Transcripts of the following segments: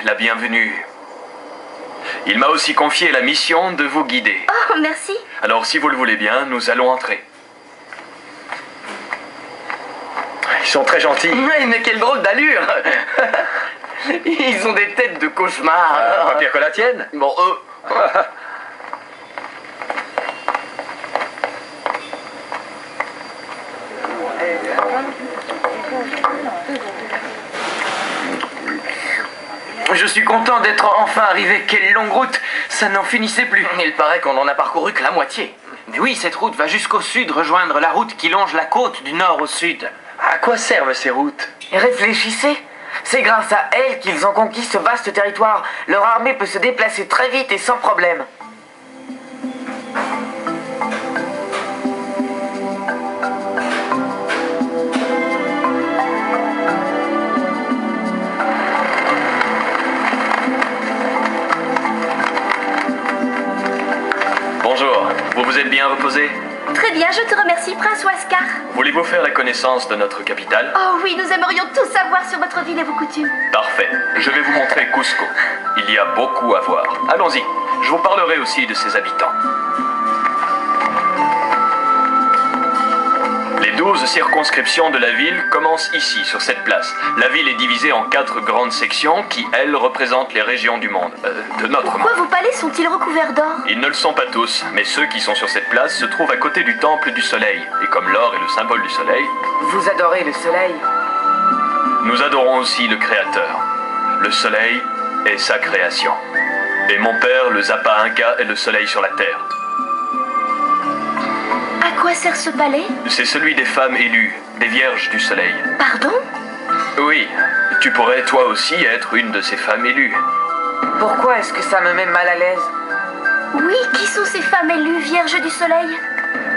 la bienvenue. Il m'a aussi confié la mission de vous guider. Oh, merci. Alors, si vous le voulez bien, nous allons entrer. Ils sont très gentils. Ouais, mais quelle drôle d'allure. Ils ont des têtes de cauchemar. Pas pire que la tienne. Bon, Je suis content d'être enfin arrivé. Quelle longue route. Ça n'en finissait plus. Il paraît qu'on en a parcouru que la moitié. Mais oui, cette route va jusqu'au sud rejoindre la route qui longe la côte du nord au sud. À quoi servent ces routes? Réfléchissez. C'est grâce à elles qu'ils ont conquis ce vaste territoire. Leur armée peut se déplacer très vite et sans problème. Bonjour, vous vous êtes bien reposé? Très bien, je te remercie, Prince Huascar. Voulez-vous faire la connaissance de notre capitale? Oh oui, nous aimerions tout savoir sur votre ville et vos coutumes. Parfait, je vais vous montrer Cusco. Il y a beaucoup à voir. Allons-y, je vous parlerai aussi de ses habitants. Les 12 circonscriptions de la ville commencent ici, sur cette place. La ville est divisée en 4 grandes sections qui, elles, représentent les régions du monde. De notre Pourquoi monde. vos palais sont-ils recouverts d'or? Ils ne le sont pas tous, mais ceux qui sont sur cette place se trouvent à côté du temple du soleil. Et comme l'or est le symbole du soleil, Vous adorez le soleil. nous adorons aussi le Créateur. Le soleil est sa création. Et mon père, le Zappa Inca, est le soleil sur la terre. À quoi sert ce palais? C'est celui des femmes élues, des vierges du soleil. Pardon? Oui, tu pourrais toi aussi être une de ces femmes élues. Pourquoi est-ce que ça me met mal à l'aise? Oui, qui sont ces femmes élues, vierges du soleil?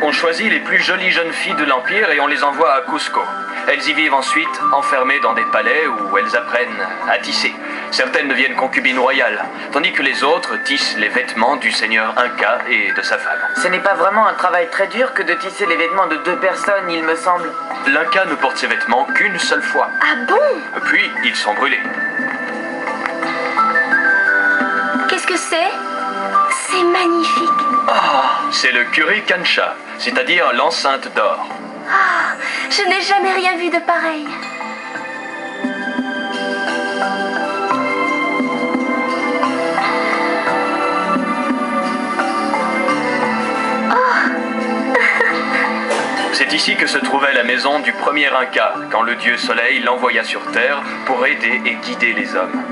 On choisit les plus jolies jeunes filles de l'Empire et on les envoie à Cusco. Elles y vivent ensuite, enfermées dans des palais où elles apprennent à tisser. Certaines deviennent concubines royales, tandis que les autres tissent les vêtements du seigneur Inca et de sa femme. Ce n'est pas vraiment un travail très dur que de tisser les vêtements de 2 personnes, il me semble. L'Inca ne porte ses vêtements qu'une seule fois. Ah bon? Puis, ils sont brûlés. Qu'est-ce que c'est? C'est magnifique. C'est le Curry Kancha, c'est-à-dire l'enceinte d'or. Ah, je n'ai jamais rien vu de pareil. C'est ici que se trouvait la maison du premier Inca, quand le dieu Soleil l'envoya sur Terre pour aider et guider les hommes.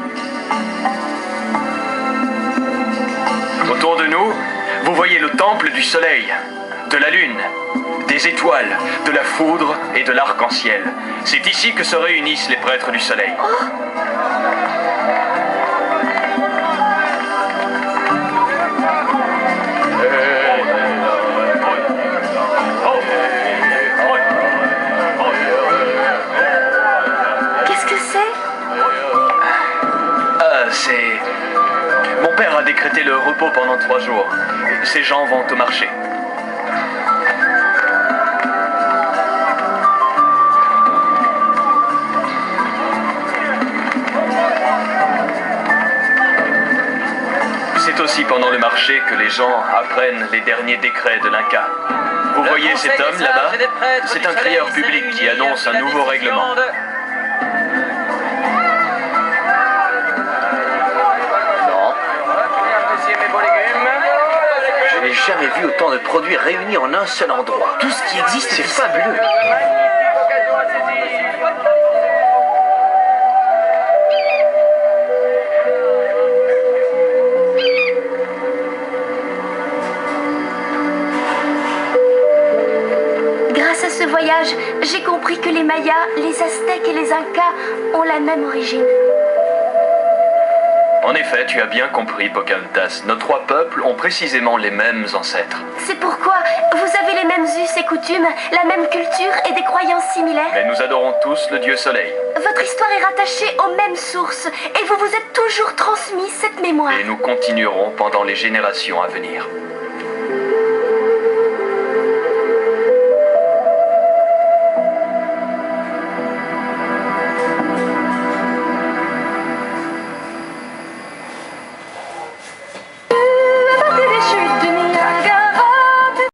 Autour de nous, vous voyez le temple du Soleil, de la Lune, des étoiles, de la foudre et de l'arc-en-ciel. C'est ici que se réunissent les prêtres du Soleil. Qu'est-ce que c'est? C'est... Mon père a décrété le repos pendant 3 jours. Ces gens vont au marché. C'est aussi pendant le marché que les gens apprennent les derniers décrets de l'Inca. Vous voyez cet homme là-bas? C'est un crieur public qui annonce un nouveau règlement. Je n'ai jamais vu autant de produits réunis en un seul endroit. Tout ce qui existe, C'est fabuleux. Grâce à ce voyage, j'ai compris que les Mayas, les Aztèques et les Incas ont la même origine. En effet, tu as bien compris, Pocahontas. Nos 3 peuples ont précisément les mêmes ancêtres. C'est pourquoi vous avez les mêmes us et coutumes, la même culture et des croyances similaires. Mais nous adorons tous le dieu Soleil. Votre histoire est rattachée aux mêmes sources et vous vous êtes toujours transmis cette mémoire. Et nous continuerons pendant les générations à venir.